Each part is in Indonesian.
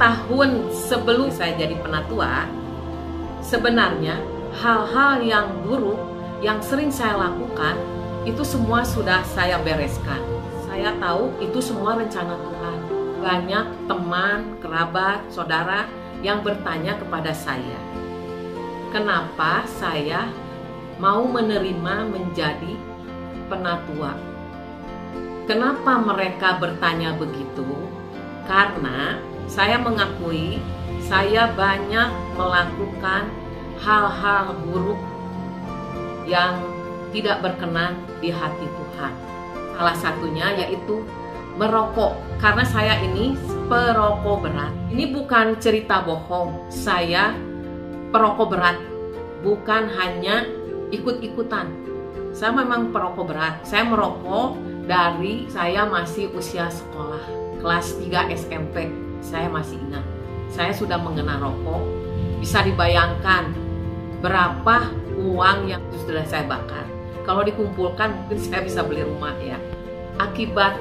setahun sebelum saya jadi penatua, sebenarnya hal-hal yang buruk yang sering saya lakukan itu semua sudah saya bereskan. Saya tahu itu semua rencana Tuhan. Banyak teman, kerabat, saudara yang bertanya kepada saya, kenapa saya mau menerima menjadi penatua? Kenapa mereka bertanya begitu? Karena saya mengakui saya banyak melakukan hal-hal buruk yang tidak berkenan di hati Tuhan. Salah satunya yaitu merokok. Karena saya ini perokok berat. Ini bukan cerita bohong. Saya perokok berat, bukan hanya ikut-ikutan. Saya memang perokok berat. Saya merokok dari saya masih usia sekolah, kelas 3 SMP. Saya masih ingat. Saya sudah mengenal rokok. Bisa dibayangkan berapa uang yang sudah saya bakar. Kalau dikumpulkan mungkin saya bisa beli rumah ya. Akibat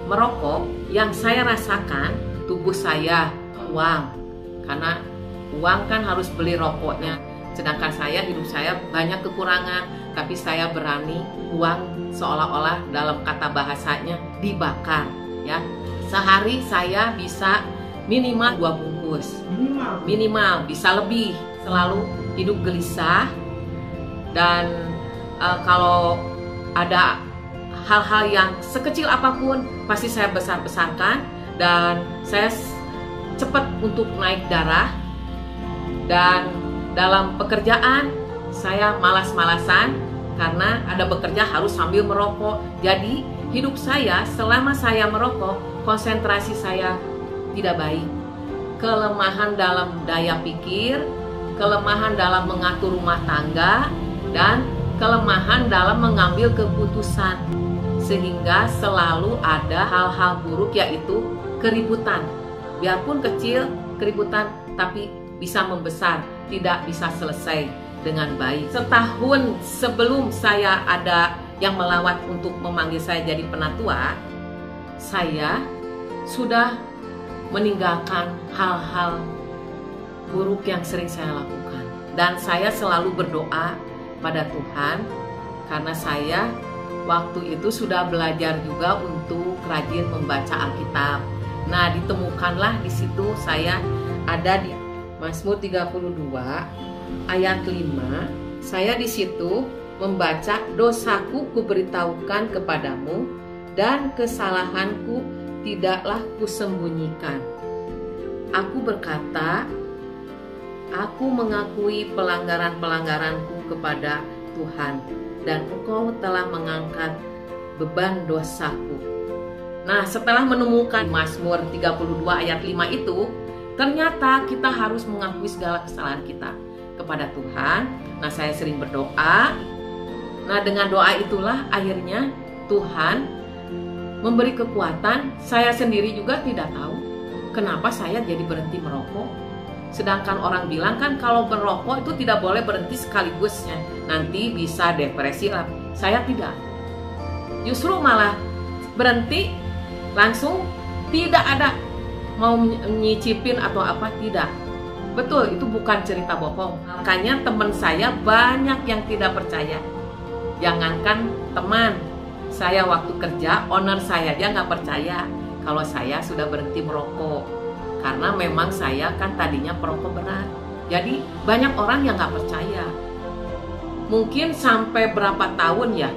merokok yang saya rasakan, tubuh saya uang. Karena uang kan harus beli rokoknya. Sedangkan saya, hidup saya banyak kekurangan. Tapi saya berani uang seolah-olah dalam kata bahasanya dibakar ya. Sehari saya bisa minimal 2 bungkus. Minimal, bisa lebih. Selalu hidup gelisah. Dan kalau ada hal-hal yang sekecil apapun pasti saya besar-besarkan, dan saya cepat untuk naik darah. Dan dalam pekerjaan saya malas-malasan karena ada bekerja harus sambil merokok. Jadi hidup saya selama saya merokok, konsentrasi saya tidak baik. Kelemahan dalam daya pikir, kelemahan dalam mengatur rumah tangga, dan kelemahan dalam mengambil keputusan. Sehingga selalu ada hal-hal buruk, yaitu keributan. Biarpun kecil keributan, tapi bisa membesar, tidak bisa selesai dengan baik. Setahun sebelum saya ada yang melawat untuk memanggil saya jadi penatua, saya sudah meninggalkan hal-hal buruk yang sering saya lakukan. Dan saya selalu berdoa pada Tuhan, karena saya waktu itu sudah belajar juga untuk rajin membaca Alkitab. Nah, ditemukanlah di situ saya ada di Mazmur 32 ayat 5. Saya di situ membaca, dosaku kuberitahukan kepadamu dan kesalahanku tidaklah kusembunyikan. Aku berkata, aku mengakui pelanggaran-pelanggaranku kepada Tuhan, dan Engkau telah mengangkat beban dosaku. Nah, setelah menemukan Mazmur 32 ayat 5 itu, ternyata kita harus mengakui segala kesalahan kita kepada Tuhan. Nah, saya sering berdoa. Nah, dengan doa itulah akhirnya Tuhan memberi kekuatan. Saya sendiri juga tidak tahu kenapa saya jadi berhenti merokok. Sedangkan orang bilang kan kalau merokok itu tidak boleh berhenti sekaligus ya. Nanti bisa depresi lah. Saya tidak. Justru malah berhenti langsung, tidak ada mau nyicipin atau apa, tidak. Betul, itu bukan cerita bohong. Makanya teman saya banyak yang tidak percaya. Jangankan teman, saya waktu kerja, owner saya aja nggak percaya kalau saya sudah berhenti merokok. Karena memang saya kan tadinya perokok berat. Jadi banyak orang yang nggak percaya. Mungkin sampai berapa tahun ya,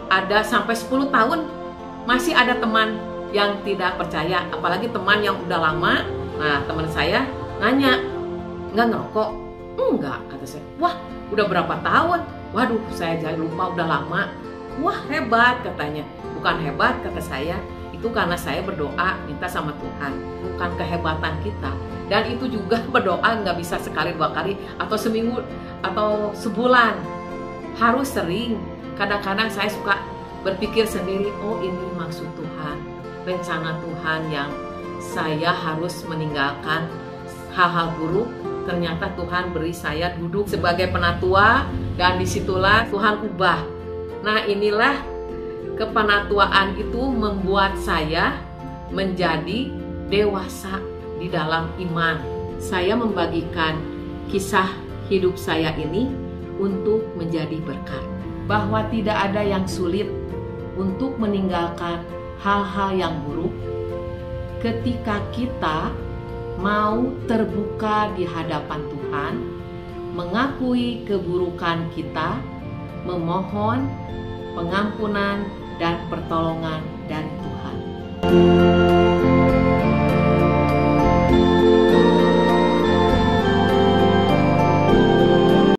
ada sampai 10 tahun masih ada teman yang tidak percaya. Apalagi teman yang udah lama. Nah, teman saya nanya, nggak ngerokok? Enggak, kata saya. Wah, udah berapa tahun? Waduh, saya jadi lupa, udah lama. Wah, hebat katanya. Bukan hebat, kata saya. Itu karena saya berdoa minta sama Tuhan, bukan kehebatan kita. Dan itu juga berdoa nggak bisa sekali 2 kali atau seminggu atau sebulan, harus sering. Kadang-kadang saya suka berpikir sendiri, oh ini maksud Tuhan, rencana Tuhan yang saya harus meninggalkan hal-hal buruk. Ternyata Tuhan beri saya duduk sebagai penatua, dan disitulah Tuhan ubah. Nah, inilah kepenatuaan itu membuat saya menjadi dewasa. di dalam iman. Saya membagikan kisah hidup saya ini untuk menjadi berkat. Bahwa tidak ada yang sulit untuk meninggalkan hal-hal yang buruk ketika kita mau terbuka di hadapan Tuhan, mengakui keburukan kita, memohon pengampunan dan pertolongan dari Tuhan.